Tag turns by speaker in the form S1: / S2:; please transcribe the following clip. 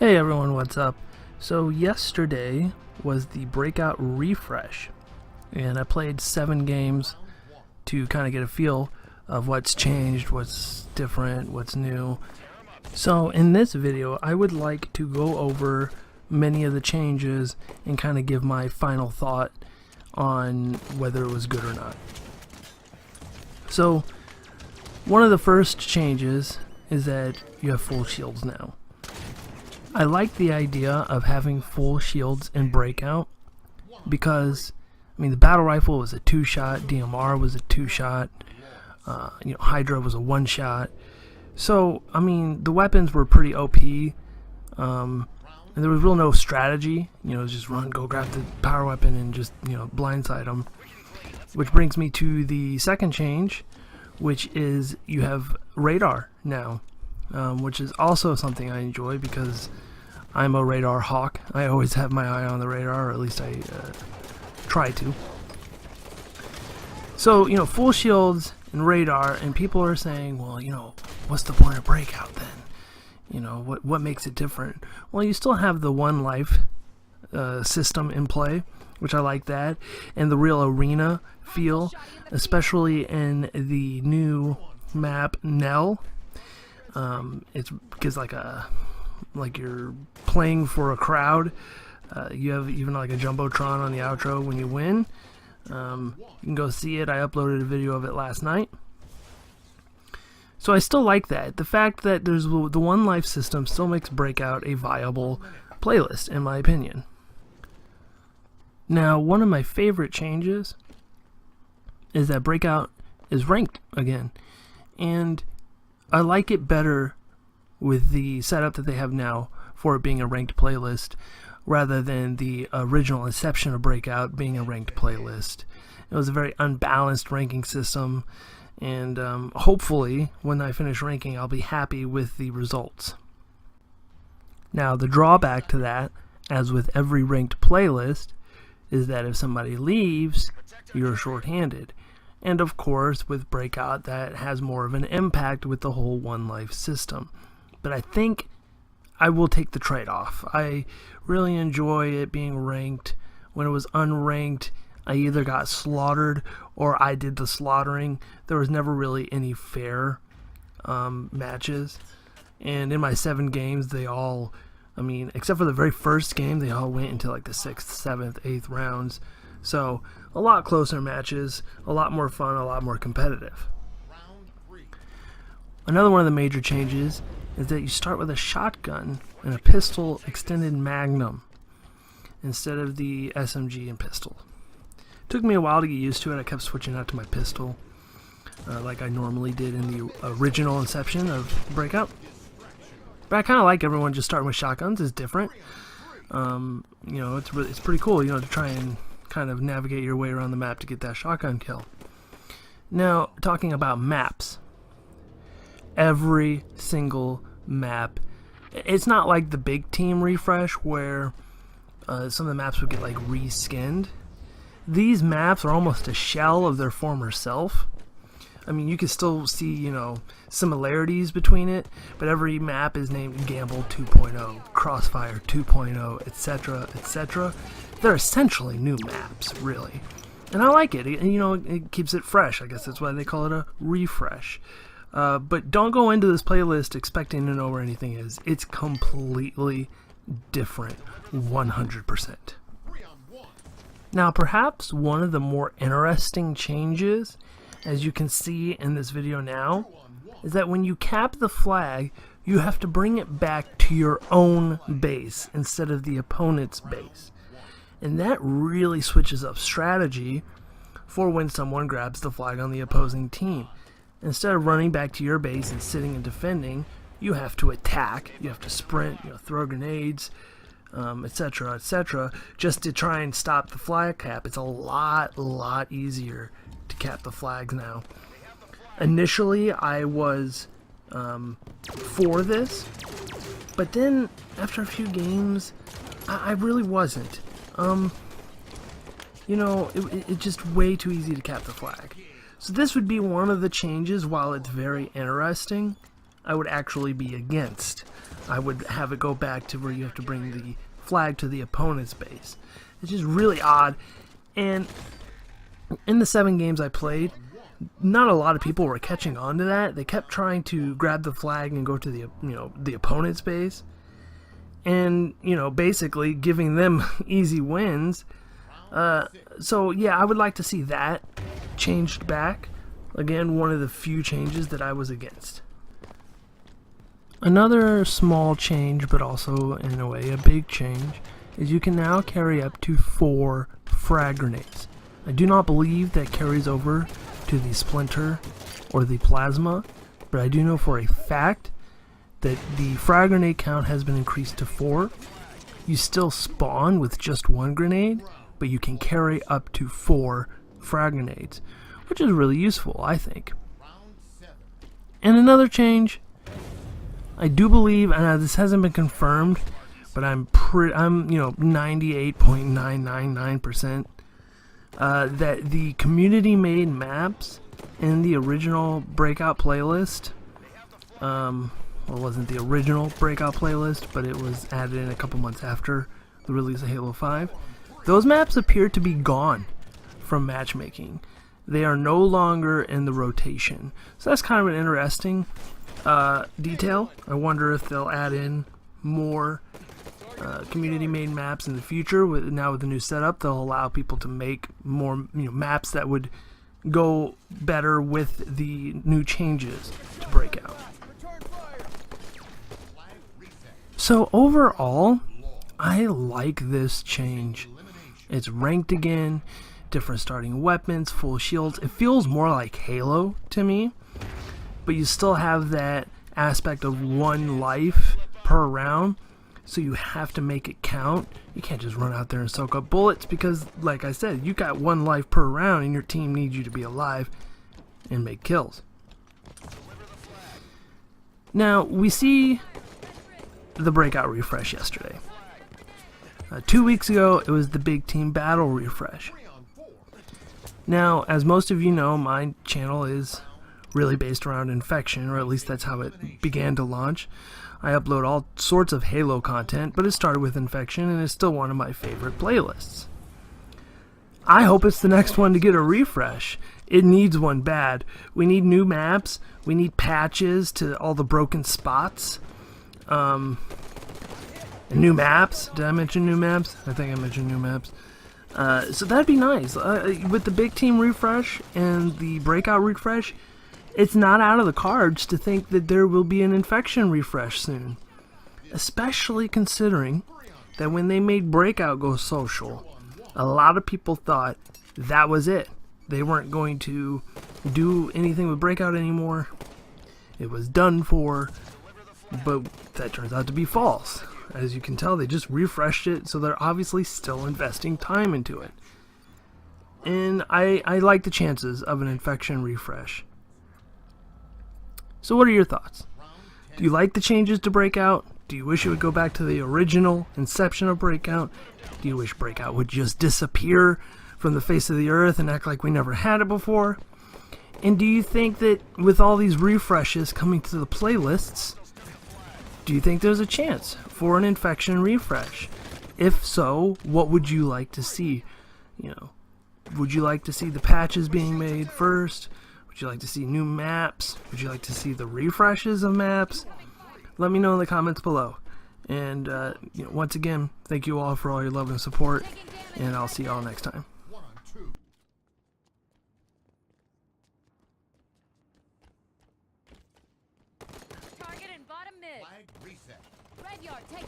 S1: Hey everyone, what's up? So yesterday was the Breakout refresh, and I played 7 games to kind of get a feel of what's changed, what's different, what's new. So in this video, I would like to go over many of the changes and kind of give my final thought on whether it was good or not. So one of the first changes is that you have full shields now. I like the idea of having full shields in Breakout because, I mean, the battle rifle was a 2-shot, DMR was a 2-shot, Hydra was a 1-shot. So, I mean, the weapons were pretty OP, and there was real no strategy. Just run, go grab the power weapon and just, blindside them. Which brings me to the second change, which is you have radar now. Which is also something I enjoy because I'm a radar hawk. I always have my eye on the radar, or at least I try to. So, full shields and radar, and people are saying, well, what's the point of Breakout then? What makes it different? Well, you still have the one life system in play, which I like that, and the real arena feel, especially in the new map Nell. It's because like you're playing for a crowd. You have even like a jumbotron on the outro when you win. You can go see it. I uploaded a video of it last night. So I still like that. The fact that there's the one life system still makes Breakout a viable playlist, in my opinion. Now, one of my favorite changes is that Breakout is ranked again, and I like it better with the setup that they have now for it being a ranked playlist rather than the original inception of Breakout being a ranked playlist. It was a very unbalanced ranking system, and hopefully when I finish ranking I'll be happy with the results. Now, the drawback to that, as with every ranked playlist, is that if somebody leaves, you're short-handed. And of course, with Breakout, that has more of an impact with the whole one life system. But I think I will take the trade-off. I really enjoy it being ranked. When it was unranked, I either got slaughtered or I did the slaughtering. There was never really any fair matches. And in my 7 games, they all, except for the very first game, they all went into like the 6th, 7th, 8th rounds. So, a lot closer matches, a lot more fun, a lot more competitive. Another one of the major changes is that you start with a shotgun and a pistol extended magnum instead of the SMG and pistol. Took me a while to get used to it. I kept switching out to my pistol like I normally did in the original inception of Breakout. But I kind of like everyone just starting with shotguns. It's different. It's pretty cool, to try and kind of navigate your way around the map to get that shotgun kill. Now, talking about maps, every single map, it's not like the big team refresh where some of the maps would get like reskinned. These maps are almost a shell of their former self. You can still see, similarities between it, but every map is named Gamble 2.0, Crossfire 2.0, etc., etc. They're essentially new maps, really. And I like it. It keeps it fresh. I guess that's why they call it a refresh. But don't go into this playlist expecting to know where anything is. It's completely different, 100%. Now, perhaps one of the more interesting changes, as you can see in this video now, is that when you cap the flag, you have to bring it back to your own base instead of the opponent's base. And that really switches up strategy for when someone grabs the flag on the opposing team. Instead of running back to your base and sitting and defending, you have to attack, you have to sprint, throw grenades, etc., etc., just to try and stop the flag cap. It's a lot easier to cap the flags now. Initially, I was for this, but then after a few games, I really wasn't. It's just way too easy to cap the flag. So this would be one of the changes. While it's very interesting, I would actually be against. I would have it go back to where you have to bring the flag to the opponent's base. It's just really odd. And in the 7 games I played, not a lot of people were catching on to that. They kept trying to grab the flag and go to the opponent's base, and basically giving them easy wins. So yeah, I would like to see that changed back. Again, one of the few changes that I was against. Another small change, but also in a way a big change, is you can now carry up to 4 frag grenades. I do not believe that carries over to the Splinter or the Plasma, but I do know for a fact that the frag grenade count has been increased to 4. You still spawn with just 1 grenade, but you can carry up to 4 frag grenades, which is really useful, I think. And another change, I do believe, and this hasn't been confirmed, but I'm 98.999% that the community-made maps in the original Breakout playlist, well, it wasn't the original Breakout playlist, but it was added in a couple months after the release of Halo 5. Those maps appear to be gone from matchmaking. They are no longer in the rotation. So that's kind of an interesting detail. I wonder if they'll add in more community-made maps in the future. Now with the new setup, they'll allow people to make more maps that would go better with the new changes to Breakout. So overall, I like this change. It's ranked again, different starting weapons, full shields. It feels more like Halo to me, but you still have that aspect of 1 life per round, so you have to make it count. You can't just run out there and soak up bullets because, like I said, you got 1 life per round and your team needs you to be alive and make kills. Now, we see the Breakout refresh yesterday. 2 weeks ago, it was the Big Team Battle refresh. Now, as most of you know, my channel is really based around Infection, or at least that's how it began to launch. I upload all sorts of Halo content, but it started with Infection and is still one of my favorite playlists. I hope it's the next one to get a refresh. It needs one bad. We need new maps. We need patches to all the broken spots. New maps. Did I mention new maps? I think I mentioned new maps. So that'd be nice. With the Big Team refresh and the Breakout refresh, it's not out of the cards to think that there will be an Infection refresh soon. Especially considering that when they made Breakout go social, a lot of people thought that was it. They weren't going to do anything with Breakout anymore. It was done for, but that turns out to be false. As you can tell, they just refreshed it, so they're obviously still investing time into it. And I like the chances of an Infection refresh. So what are your thoughts? Do you like the changes to Breakout? Do you wish it would go back to the original inception of Breakout? Do you wish Breakout would just disappear from the face of the earth and act like we never had it before? And do you think that with all these refreshes coming to the playlists, do you think there's a chance for an Infection refresh? If so, what would you like to see? Would you like to see the patches being made first? Would you like to see new maps? Would you like to see the refreshes of maps? Let me know in the comments below. And once again, thank you all for all your love and support, and I'll see y'all next time.
S2: Target in bottom mid. Flag reset. Red yard, take.